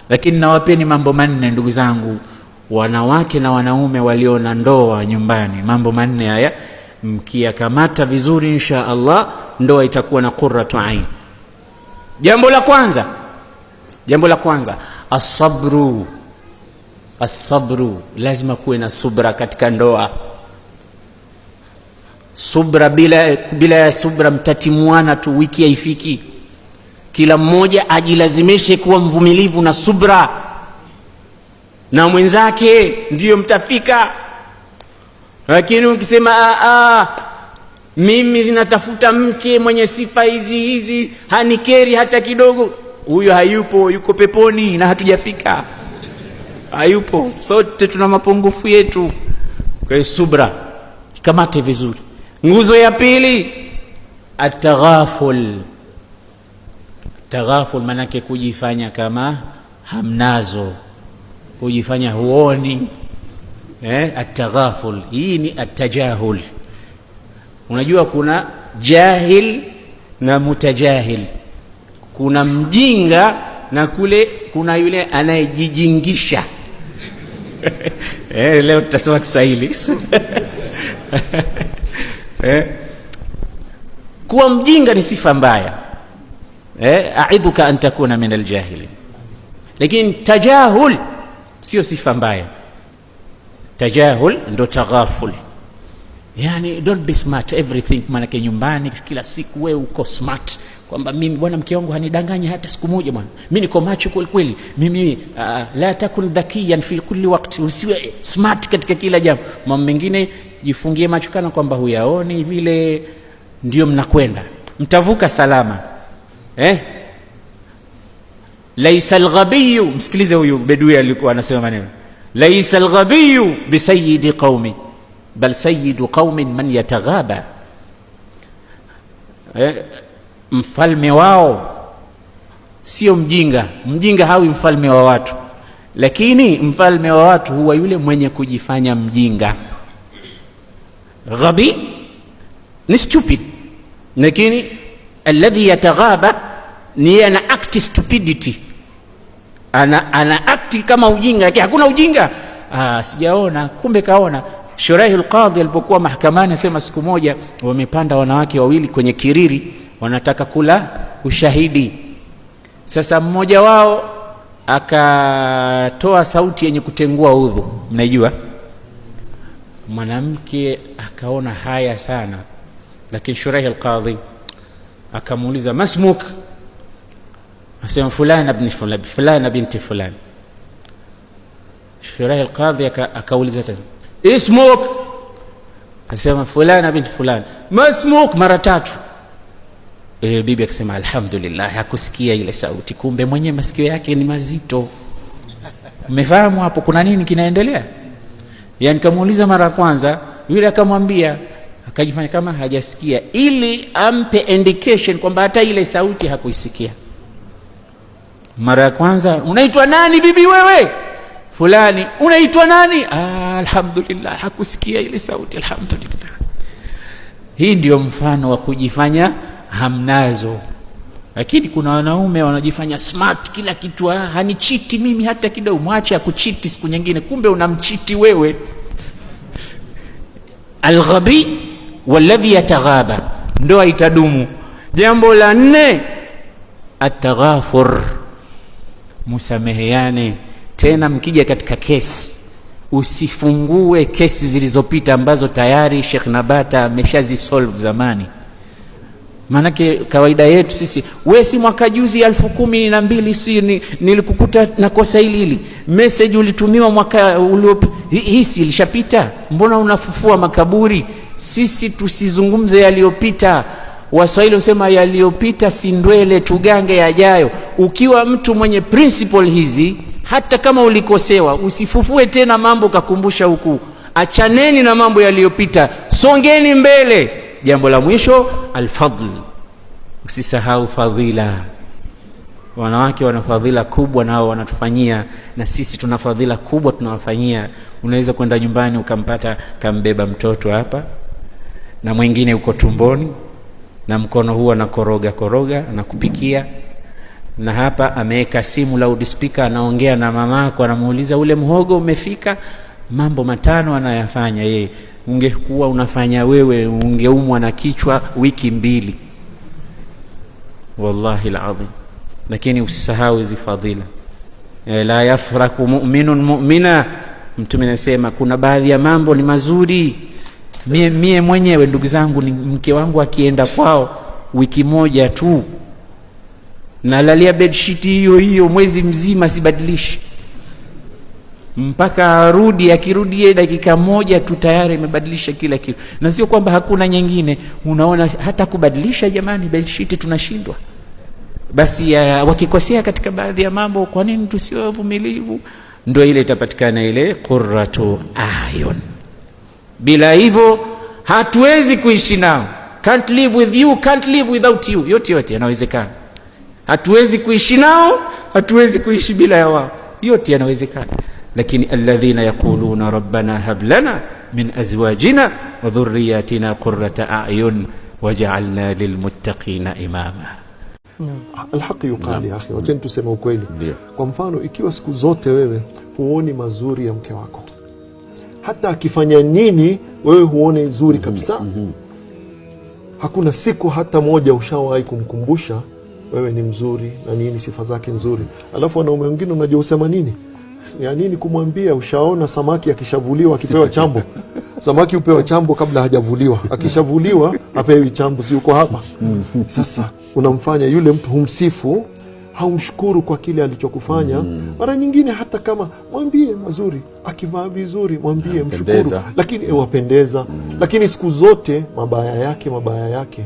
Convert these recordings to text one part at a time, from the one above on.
Lakini nawapeni mambo manne ndugu zangu, wanawake na wanaume walio na ndoa nyumbani. Mambo manne haya mkiyakamata vizuri, insha Allah ndoa itakuwa na qurratu ain. Jambo la kwanza as-sabru. Lazima kuwe na subra katika ndoa. Subra, bila ya subra mtatimuana tu, wiki haifiki. Kila mmoja ajilazimishe kuwa mvumilivu na subra na mwenzake, ndiyo mtafika. Lakini ukisema mimi natafuta mke mwenye sifa hizi hanikeri hata kidogo, huyo hayupo, yuko peponi na hatujafika. Hayupo, sote tuna mapungufu yetu. Kwa hiyo subra ikamate vizuri. Nguzo ya pili, at-taghaful. Taghaful manake kujifanya kama hamnazo, kujifanya huoni. At-taghaful hii ni at-tajahul. Unajua kuna jahil na mutajahil, kuna mjinga na kule kuna yule anayejijingisha. Leo tutasema Kiswahili. Kuwa mjinga ni sifa mbaya. A'idhuka an takuna min al-jahilin. Lakini tajahul sio sifa mbaya. Tajahul ndo taghaful. Yani don't be smart everything. Manake nyumbani kila siku wewe uko smart, kwamba mimi bwana mke wangu hanidanganyi hata siku moja bwana, mimi niko macho kweli, mimi la takun dhakiyan fi kulli waqti. Usiwe smart katika kila jambo. Mambo mengine jifungie macho kana kwamba huyaoni vile, ndio mnakwenda, mtavuka salama. Laisa al-ghabiyu, msikilize huyu bedui alikuwa anasema maneno, laisa al-ghabiyu bi sayyidi qaumi bal sayyidu qaumin man yataghaba. Mfalme wao sio mjinga. Mjinga hawi mfalme wa watu, lakini mfalme wa watu huwa yule mwenye kujifanya mjinga. Ghabi ni stupid, lakini alladhi yataghaba ni ana act stupidity, ana act kama ujinga, lakini hakuna ujinga. Sijaona, kumbe kaona. Shuraihul Qadhi alipokuwa mahakamani asema siku moja wamepanda wanawake wawili kwenye kiriri, wanataka kula ushahidi. Sasa mmoja wao akatoa sauti yenye kutengua udhu, mnaijua. Mwanamke akaona haya sana, lakini Shuraihul Qadhi akamuuliza masmuk, asema fulana ibn fulani, fulana binti fulani. Shuraihul Qadhi akauliza tena ismuk, asema fulana binti fulani. Masmuk mara tatu. Ile bibi akasema alhamdulillah, hakusikia ile sauti, kumbe mwenye masikio yake ni mazito. Umefahamu hapo kuna nini kinaendelea? Yani kamuuliza mara kwanza, yule akamwambia, akajifanya kama hajasikia, ili ampe indication kwamba hata ile sauti hakuisikia. Mara ya kwanza, unaitwa nani bibi wewe? Fulani. Unaitwa nani? Alhamdulillah, hakusikia ile sauti, alhamdulillah. Hii ndio mfano wa kujifanya hamnazo. Lakini kuna wanaume wanajifanya smart kila kitu, hanichiti mimi hata kidogo. Mwache akuchiti siku nyingine, kumbe unamchiti wewe. Al-ghabi walladhi yataghaba, ndoa itadumu. Jambo la 4, at-taghafur, musameheane. Tena mkija katika kesi, usifungue kesi zilizopita ambazo tayari Sheikh Nabata ameshazisolve zamani. Manake kawaida yetu sisi, wewe si mwaka juzi 1012 si nilikukuta na kosa hili, message ulitumiwa mwaka uliopita, hii si ilishapita, mbona unafufua makaburi? Sisi tusizungumze yaliyopita. Waswahili husema yaliyopita si ndwele, tugange yajayo. Ukiwa mtu mwenye principle hizi, hata kama ulikosewa, usifufue tena mambo kakumbusha huku. Achaneni na mambo yaliyopita, songeni mbele. Jambo la mwisho, al-fadl, usisahau fadhila. Wanawake wana fadhila kubwa nao wanatufanyia, na sisi tuna fadhila kubwa tunawafanyia. Unaweza kwenda nyumbani ukampata kambeba mtoto hapa, na mwingine uko tumboni, na mkono huo anakoroga anakupikia, Na hapa ameweka simu loudspeaker, anaongea na mamako, anamuuliza ule mhogo umefika. Mambo matano anayafanya yeye. Ungekuwa unafanya wewe, ungeumwa na kichwa wiki 2. Wallahi alazim. Lakini usisahau hizi fadhila. La yafraku mu'minun mu'mina. Mtume anasema kuna baadhi ya mambo ni mazuri. Mie mwenyewe ndugu zangu, ni mke wangu akienda kwao wiki 1 tu, nalalia bedsheet hiyo mwezi mzima sibadilishi mpaka arudi. Akirudi dakika 1 tu tayari imebadilisha kila kitu. Na sio kwamba hakuna nyingine, unaona hata kubadilisha jamani bedsheet tunashindwa. Basi wakikosea katika baadhi ya mambo, kwa nini tusiwe wavumilivu? Ndio ile itapatikana ile qurratu ayun. Bila hivyo hatuwezi kuishi nao. Can't live with you, can't live without you. Yote yanawezekana. Hatuwezi kuishi nao, hatuwezi kuishi bila ya wao. Yote yanawezekana. Lakini alladhina yaquluna rabbana hab lana min azwajina wa dhurriyyatina qurrata a'yun waj'alna lilmuttaqina imama. Alhaqi yuqali ya akhi, wacha tuseme ukweli. Kwa mfano, ikiwa siku zote wewe huoni mazuri ya mke wako, hata akifanya nini wewe huone nzuri kabisa, hakuna siku hata moja ushawahi kumkumbusha wewe ni mzuri na nini, sifa zake nzuri. Alafu wanaume wengine unajua usema nini? Ya nini kumwambia? Ushaona samaki akishavuliwa akipewa chambo? Samaki upewa chambo kabla hajavuliwa. Akishavuliwa apewi chambo, si uko hapa? Sasa unamfanya yule mtu, humsifu, haumshukuru kwa kile alichokufanya. Mara nyingine hata kama mwambie mazuri, akivaa vizuri mwambie mshukuru, lakini wapendeza. Lakini siku zote mabaya yake,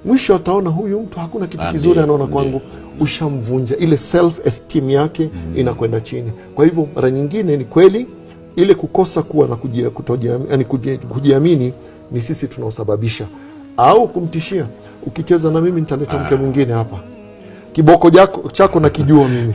mwisho ataona huyu mtu hakuna kitu kizuri anaona kwangu. Ushamvunja ile self esteem yake, inakwenda chini. Kwa hivyo mara nyingine ni kweli ile kukosa kuwa na kujiamini ni sisi tunaosababisha, au kumtishia, ukicheza na mimi nitaleta mke mwingine hapa, kiboko chako na kijua mimi.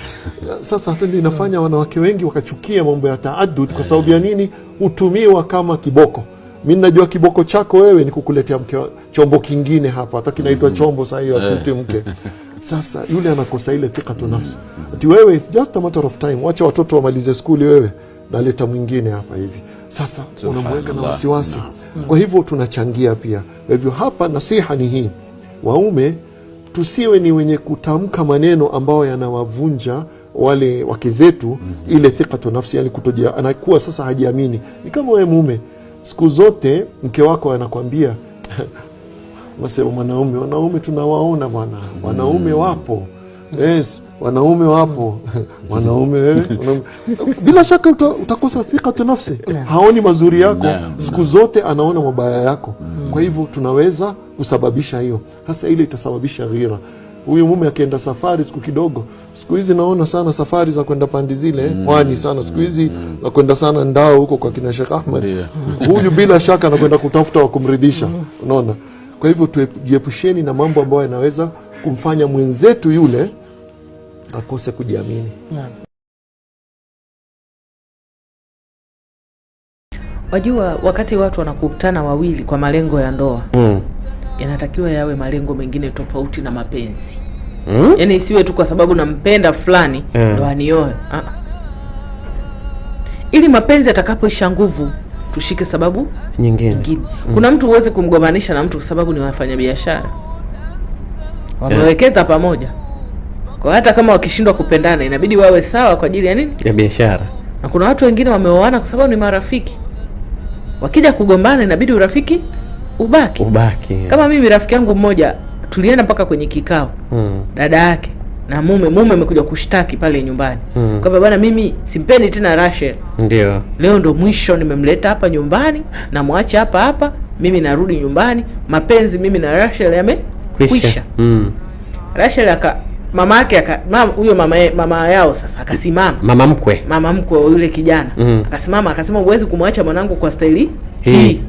Sasa hata ndio inafanya wanawake wengi wakachukia mambo ya taadud. Kwa sababu ya nini? Utumiwa kama kiboko. Mimi najua kiboko chako wewe ni kukuletea mke chombo kingine hapa, hata kinaitwa chombo sasa hiyo akuti mke. Sasa yule anakosa ile thikatu nafsi. Ati wewe it's just a matter of time, wacha watoto wamalize skuli, wewe naleta mwingine hapa hivi. Sasa unamweka na wasiwasi. Kwa hivyo tunachangia pia. Kwa hivyo hapa nasiha ni hii: waume tusiwe ni wenye kutamka maneno ambayo yanawavunja wale wake zetu ile thikatu nafsi, yani kutojia, anakuwa sasa hajiamini. Ni kama wewe mume, siku zote mke wako anakuambia nasema wanaume tunawaona bwana, wanaume wapo. Yes, wanaume wapo. Wanaume wewe, bila shaka utakosa thikatu nafsi. Haoni mazuri yako, siku zote anaona mabaya yako. Kwa hivyo tunaweza kusababisha hiyo. Hasa ile itasababisha ghira. Huyu mume akienda safari siku kidogo, siku hizi naona sana safari za kwenda pandi zile pwani sana siku hizi, na kwenda sana Ndao huko kwa kina Sheikh Ahmed. Huyu bila shaka anakwenda kutafuta wa kumridhisha, unaona. Kwa hivyo tujiepusheni na mambo ambayo yanaweza kumfanya mwenzetu yule akose kujiamini. Wajua, wakati watu wanakutana wawili kwa malengo ya ndoa, yanatakiwa yawe malengo mengine tofauti na mapenzi. Yaani isiwe tu kwa sababu nampenda fulani ndo anioe. Ili mapenzi atakapoisha nguvu, tushike sababu nyingine. Kuna mtu huwezi kumgombanisha na mtu kwa sababu ni wafanyabiashara. Wamewekeza pamoja. Kwa hata kama wakishindwa kupendana, inabidi wawe sawa kwa ajili ya nini? Ya biashara. Na kuna watu wengine wameoana kwa sababu ni marafiki. Wakija kugombana inabidi urafiki ubaki. Kama mimi rafiki yangu mmoja tulienda mpaka kwenye kikao. Dada yake na mume amekuja kushtaki pale nyumbani. Kwamba bwana, mimi simpendi tena Rachel. Ndio. Leo ndo mwisho, nimemleta hapa nyumbani na muache hapa, mimi narudi nyumbani. Mapenzi mimi na Rachel yamekwisha. Rachel huyo mama yao sasa akasimama. Mama mkwe yule kijana. Akasimama akasema, huwezi kumwacha mwanangu kwa staili hii.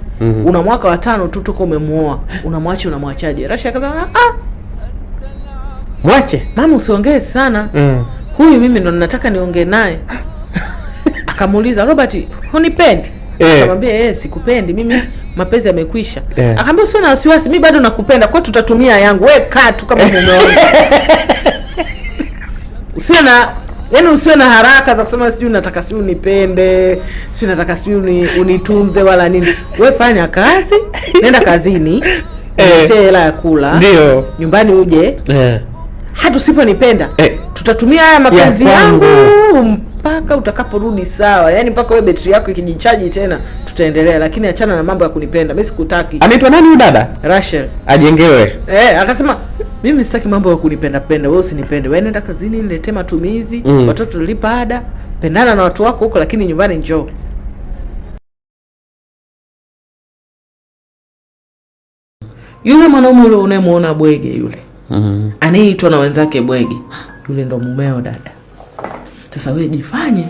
Una mwaka wa 5 tu tuko umemuoa. Unamwachaje? Rachel akasema, mwache. Mama, usiongee sana. Huyu mimi ndo nataka niongee naye. Akamuuliza, Robert, hunipendi? Akamwambia, sikupendi. Mimi mapenzi yamekwisha. Akamwambia, sio na wasiwasi, mimi bado nakupenda. Kwa tutatumia yangu. Wewe kaa tu kama mume wangu. usiwe na haraka za kusema sijui nataka sijui unipende, sijui nataka sijui unitunze wala nini. Wewe fanya kazi, nenda kazini, utie hela ya kula. Ndio. Nyumbani uje. Hata usiponipenda, tutatumia haya mapenzi yangu mpaka utakaporudi sawa. Yaani mpaka wewe betri yako ikijichaji tena tutaendelea, lakini achana na mambo ya kunipenda. Mimi sikutaki. Anaitwa nani huyu dada? Rachel. Ajengewe. Akasema mimi sitaki mambo ya kunipenda penda, wewe usinipende. Wewe nenda kazini, niletee matumizi, watoto tulipa ada, pendana na watu wako huko, lakini nyumbani njoo. Yule mwanaume yule unayemuona bwege yule. Anaitwa na wenzake bwege. Yule ndo mumeo dada. Sasa wewe jifanye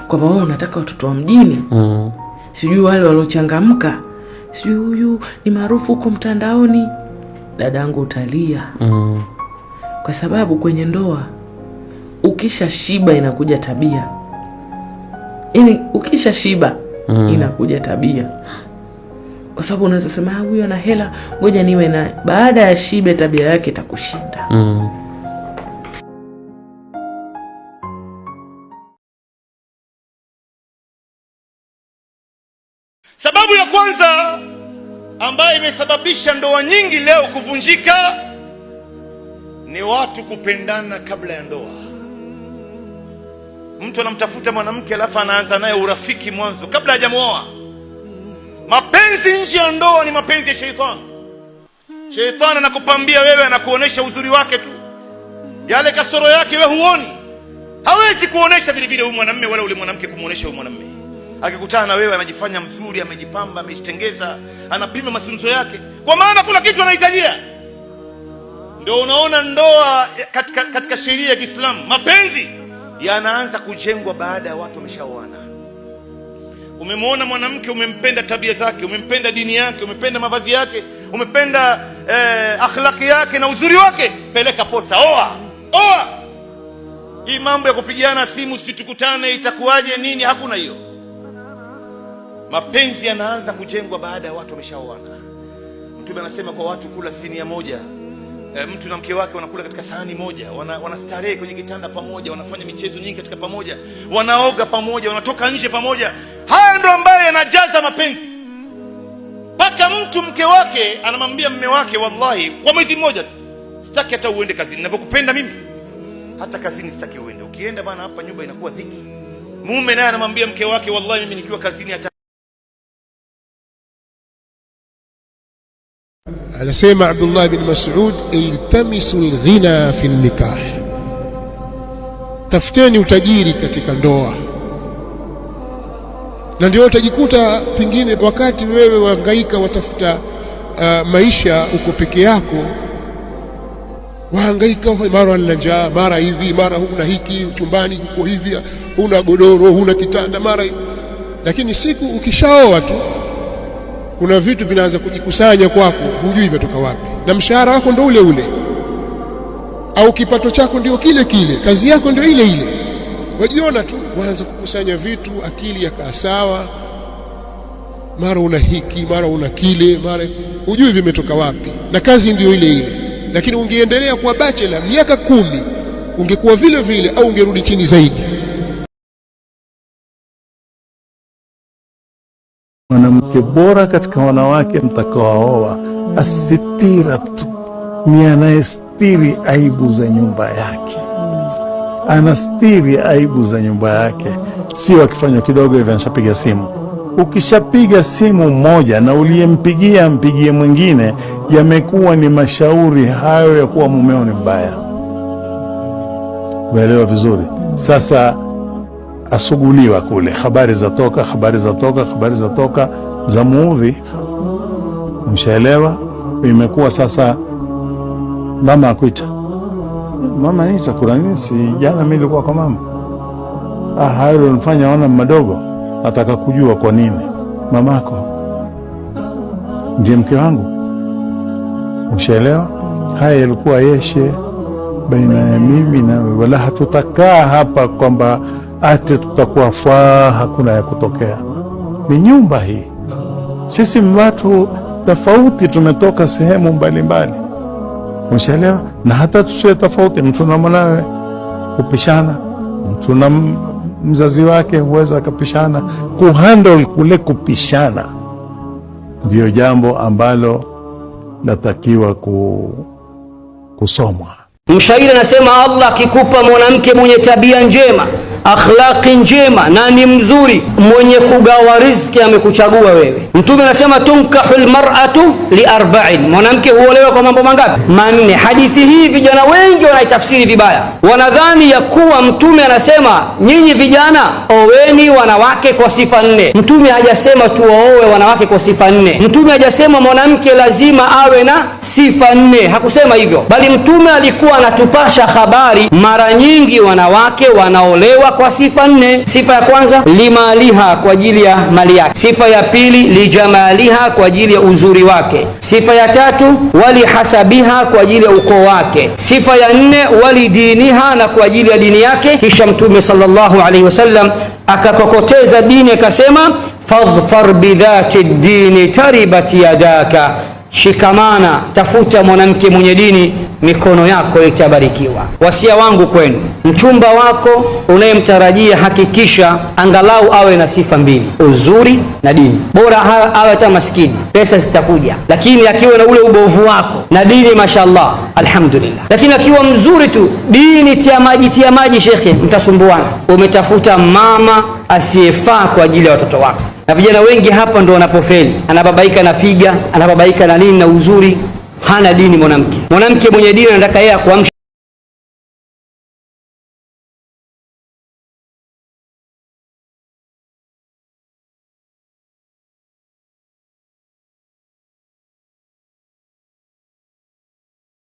kwamba wewe unataka watoto wa mjini. Sijui wale waliochangamka. Sijui huyu ni maarufu huko mtandaoni. Dadangu utalia. Kwa sababu kwenye ndoa ukisha shiba inakuja tabia. Yaani ukisha shiba inakuja tabia. Kwa sababu unaweza sema huyu ana hela, ngoja niwe naye. Baada ya shibe tabia yake itakushinda. Sababu ya kwanza ambayo imesababisha ndoa nyingi leo kuvunjika ni watu kupendana kabla ya ndoa. Mtu anamtafuta mwanamke alafu anaanza naye urafiki mwanzo kabla hajamuoa. Mapenzi nje ya ndoa ni mapenzi ya sheitani. Sheitani anakupambia wewe, anakuonesha uzuri wake tu, yale kasoro yake wewe huoni. Hawezi kuonesha vile vile huyu mwanamume wala ule mwanamke kumuonesha huyu mwanamume. Akikutana na wewe anajifanya mzuri, amejipamba, amejitengeza, anapima masunzo yake, kwa maana kuna kitu anahitajia. Ndio unaona ndoa katika sheria ya Kiislamu, mapenzi yanaanza kujengwa baada ya watu wameshaoana. Umemwona mwanamke, umempenda tabia zake, umempenda dini yake, umempenda mavazi yake, umempenda akhlaki yake na uzuri wake, peleka posa, oa. Hii mambo ya kupigiana simu situkutane itakuwaje nini, hakuna hiyo. Mapenzi yanaanza kujengwa baada ya watu wameshaoana. Mtume anasema kwa watu kula sinia moja, mtu na mke wake wanakula katika sahani moja, wanastarehe kwenye kitanda pamoja, wanafanya michezo nyingi katika pamoja, wanaoga pamoja, wanatoka nje pamoja. Haya ndio ambayo yanajaza mapenzi. Mpaka mtu mke wake anamwambia mume wake, wallahi kwa mwezi mmoja tu sitaki hata uende kazini, ninavyokupenda mimi hata kazini sitaki uende. Ukienda bana hapa nyumba inakuwa dhiki. Mume naye anamwambia mke wake, wallahi mimi nikiwa kazini hata. Anasema Abdullah bin Mas'ud, iltamisu alghina fi nikah, tafuteni utajiri katika ndoa. Na ndio utajikuta pengine wakati wewe wahangaika watafuta maisha uko peke yako, wahangaika, mara una njaa, mara hivi, mara huna hiki, chumbani uko hivi, huna godoro, huna kitanda, mara. Lakini siku ukishaoa tu kuna vitu vinaanza kujikusanya kwako, hujui vitoka wapi, na mshahara wako ndio ule ule, au kipato chako ndio kile kile, kazi yako ndio ile ile, wajiona tu waanza kukusanya vitu, akili yakaa sawa, mara una hiki, mara una kile, mara hujui vimetoka wapi, na kazi ndio ile ile. Lakini ungeendelea kuwa bachelor miaka 10 ungekuwa vile vile, au ungerudi chini zaidi. Mwanamke bora katika wanawake mtakaooa asitiratu, ni anayestiri aibu za nyumba yake, anastiri aibu za nyumba yake. Si wakifanya kidogo hivi anashapiga simu. Ukishapiga simu moja na uliyempigia mpigie mwingine, yamekuwa ni mashauri hayo ya kuwa mumeo ni mbaya. Umeelewa vizuri? Sasa asuguliwa kule, habari za toka za muudhi. Mshaelewa? Imekuwa sasa mama akuita, mama niita kuna nini? Si jana mimi nilikuwa kwa mama. Hayo nilifanya wana madogo, nataka kujua kwa nini mamako ndiye mke wangu. Mshaelewa? Haya yalikuwa yeshe baina ya mimi na wala hatutakaa hapa kwamba ate tutakuwa hakuna ya kutokea. Ni nyumba hii, sisi watu tofauti, tumetoka sehemu mbalimbali. Mshaelewa? Na hata tusiwe tofauti, mtu na mwanawe kupishana, mtu na mzazi wake huweza akapishana. Kuhandle kule kupishana ndio jambo ambalo natakiwa kusomwa. Mshairi anasema Allah akikupa mwanamke mwenye tabia njema, akhlaqi njema na ni mzuri, mwenye kugawa riziki, amekuchagua wewe. Mtume anasema tunkahul mar'atu li arba'in, mwanamke huolewa kwa mambo mangapi? Manne. Hadithi hii vijana wengi wanaitafsiri vibaya, wanadhani ya kuwa Mtume anasema nyinyi vijana oweni wanawake kwa sifa 4. Mtume hajasema tuwaoe wanawake kwa sifa 4. Mtume hajasema mwanamke lazima awe na sifa 4, hakusema hivyo, bali Mtume alikuwa anatupasha habari mara nyingi wanawake wanaolewa kwa sifa 4. Sifa ya kwanza limaliha, kwa ajili ya mali yake. Sifa ya pili lijamaliha, kwa ajili ya uzuri wake. Sifa ya tatu walihasabiha, kwa ajili ya ukoo wake. Sifa ya 4 walidiniha, na kwa ajili ya dini yake. Kisha Mtume sallallahu alaihi wasallam akakokoteza dini akasema fadhfar bidhati dini taribat yadaka, shikamana, tafuta mwanamke mwenye dini, mikono yako itabarikiwa. Wasia wangu kwenu, mchumba wako unayemtarajia hakikisha angalau awe na sifa 2, uzuri na dini. Bora awe hata maskini, pesa zitakuja, lakini akiwa na ule ubovu wako na dini, mashallah, alhamdulillah. Lakini akiwa mzuri tu, dini tia maji shekhe, mtasumbuana. Umetafuta mama asiyefaa kwa ajili ya watoto wako. Na vijana wengi hapa ndo wanapofeli, anababaika na figa, anababaika na nini na uzuri, hana dini mwanamke. Mwanamke mwenye dini anataka yeye akuamsha